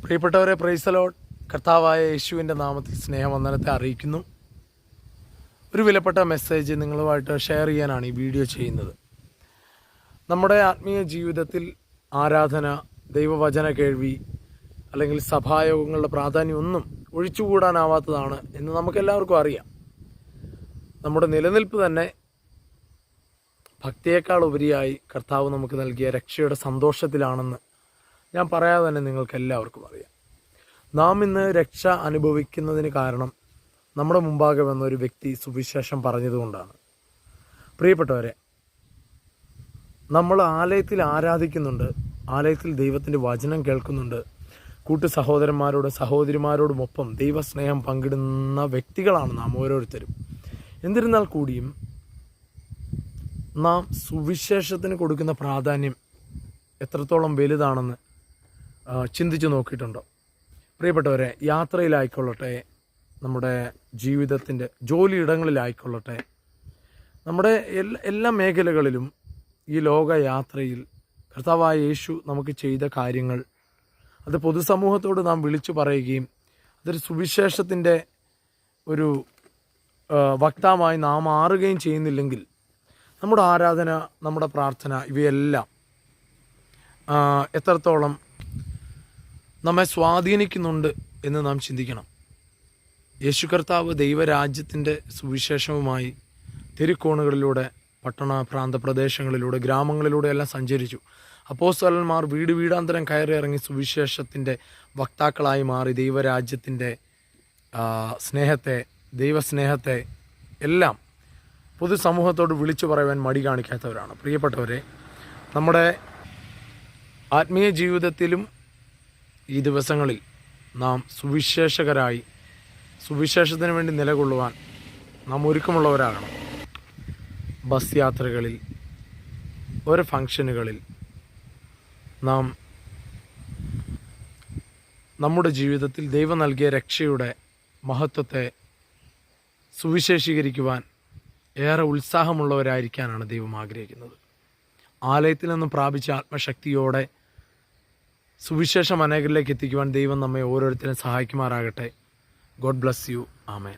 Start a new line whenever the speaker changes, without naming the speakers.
പ്രിയപ്പെട്ടവരെ, praise the Lord. കർത്താവായ യേശുവിൻ്റെ നാമത്തിൽ സ്നേഹവന്ദനത്തെ അറിയിക്കുന്നു. ഒരു വിലപ്പെട്ട മെസ്സേജ് നിങ്ങളുമായിട്ട് ഷെയർ ചെയ്യാനാണ് ഈ വീഡിയോ ചെയ്യുന്നത്. നമ്മുടെ ആത്മീയ ജീവിതത്തിൽ ആരാധന, ദൈവവചന കേൾവി അല്ലെങ്കിൽ സഭായോഗങ്ങളുടെ പ്രാധാന്യമൊന്നും ഒഴിച്ചുകൂടാനാവാത്തതാണ് എന്ന് നമുക്കെല്ലാവർക്കും അറിയാം. നമ്മുടെ നിലനിൽപ്പ് തന്നെ ഭക്തിയേക്കാൾ ഉപരിയായി കർത്താവ് നമുക്ക് നൽകിയ രക്ഷയുടെ സന്തോഷത്തിലാണെന്ന് ഞാൻ പറയാതെ തന്നെ നിങ്ങൾക്ക് എല്ലാവർക്കും അറിയാം. നാം ഇന്ന് രക്ഷ അനുഭവിക്കുന്നതിന് കാരണം നമ്മുടെ മുമ്പാകെ വന്ന ഒരു വ്യക്തി സുവിശേഷം പറഞ്ഞതുകൊണ്ടാണ്. പ്രിയപ്പെട്ടവരെ, നമ്മൾ ആലയത്തിൽ ആരാധിക്കുന്നുണ്ട്, ആലയത്തിൽ ദൈവത്തിൻ്റെ വചനം കേൾക്കുന്നുണ്ട്, കൂട്ടു സഹോദരന്മാരോടും സഹോദരിമാരോടുമൊപ്പം ദൈവസ്നേഹം പങ്കിടുന്ന വ്യക്തികളാണ് നാം ഓരോരുത്തരും. എന്നിരുന്നാൽ കൂടിയും നാം സുവിശേഷത്തിന് കൊടുക്കുന്ന പ്രാധാന്യം എത്രത്തോളം വലുതാണെന്ന് ചിന്തിച്ചു നോക്കിയിട്ടുണ്ടോ? പ്രിയപ്പെട്ടവരെ, യാത്രയിലായിക്കൊള്ളട്ടെ, നമ്മുടെ ജീവിതത്തിൻ്റെ ജോലിയിടങ്ങളിലായിക്കൊള്ളട്ടെ, നമ്മുടെ എല്ലാ മേഖലകളിലും ഈ ലോകയാത്രയിൽ കർത്താവായ യേശു നമുക്ക് ചെയ്ത കാര്യങ്ങൾ അത് പൊതുസമൂഹത്തോട് നാം വിളിച്ചു പറയുകയും അതൊരു സുവിശേഷത്തിൻ്റെ ഒരു വക്താവായി നാം മാറുകയും ചെയ്യുന്നില്ലെങ്കിൽ നമ്മുടെ ആരാധന, നമ്മുടെ പ്രാർത്ഥന ഇവയെല്ലാം എത്രത്തോളം നമ്മെ സ്വാധീനിക്കുന്നുണ്ട് എന്ന് നാം ചിന്തിക്കണം. യേശു കർത്താവ് ദൈവരാജ്യത്തിൻ്റെ സുവിശേഷവുമായി തെരുക്കോണുകളിലൂടെ, പട്ടണ പ്രാന്ത പ്രദേശങ്ങളിലൂടെ, ഗ്രാമങ്ങളിലൂടെ എല്ലാം സഞ്ചരിച്ചു. അപ്പോസ്തലന്മാർ വീട് വീടാന്തരം കയറി ഇറങ്ങി സുവിശേഷത്തിൻ്റെ വക്താക്കളായി മാറി ദൈവരാജ്യത്തിൻ്റെ സ്നേഹത്തെ, ദൈവസ്നേഹത്തെ എല്ലാം പൊതുസമൂഹത്തോട് വിളിച്ചു പറയുവാൻ മടി കാണിക്കാത്തവരാണ്. പ്രിയപ്പെട്ടവരെ, നമ്മുടെ ആത്മീയ ജീവിതത്തിലും ഈ ദിവസങ്ങളിൽ നാം സുവിശേഷകരായി സുവിശേഷത്തിന് വേണ്ടി നിലകൊള്ളുവാൻ നാം ഒരുക്കമുള്ളവരാകണം. ബസ് യാത്രകളിൽ, ഓരോ ഫംഗ്ഷനുകളിൽ നാം നമ്മുടെ ജീവിതത്തിൽ ദൈവം നൽകിയ രക്ഷയുടെ മഹത്വത്തെ സുവിശേഷീകരിക്കുവാൻ ഏറെ ഉത്സാഹമുള്ളവരായിരിക്കാനാണ് ദൈവം ആഗ്രഹിക്കുന്നത്. ആലയത്തിൽ നിന്നും പ്രാപിച്ച ആത്മശക്തിയോടെ സുവിശേഷം അനേകരിലേക്ക് എത്തിക്കുവാൻ ദൈവം നമ്മെ ഓരോരുത്തരും സഹായിക്കുമാറാകട്ടെ. God bless you. ആമേൻ.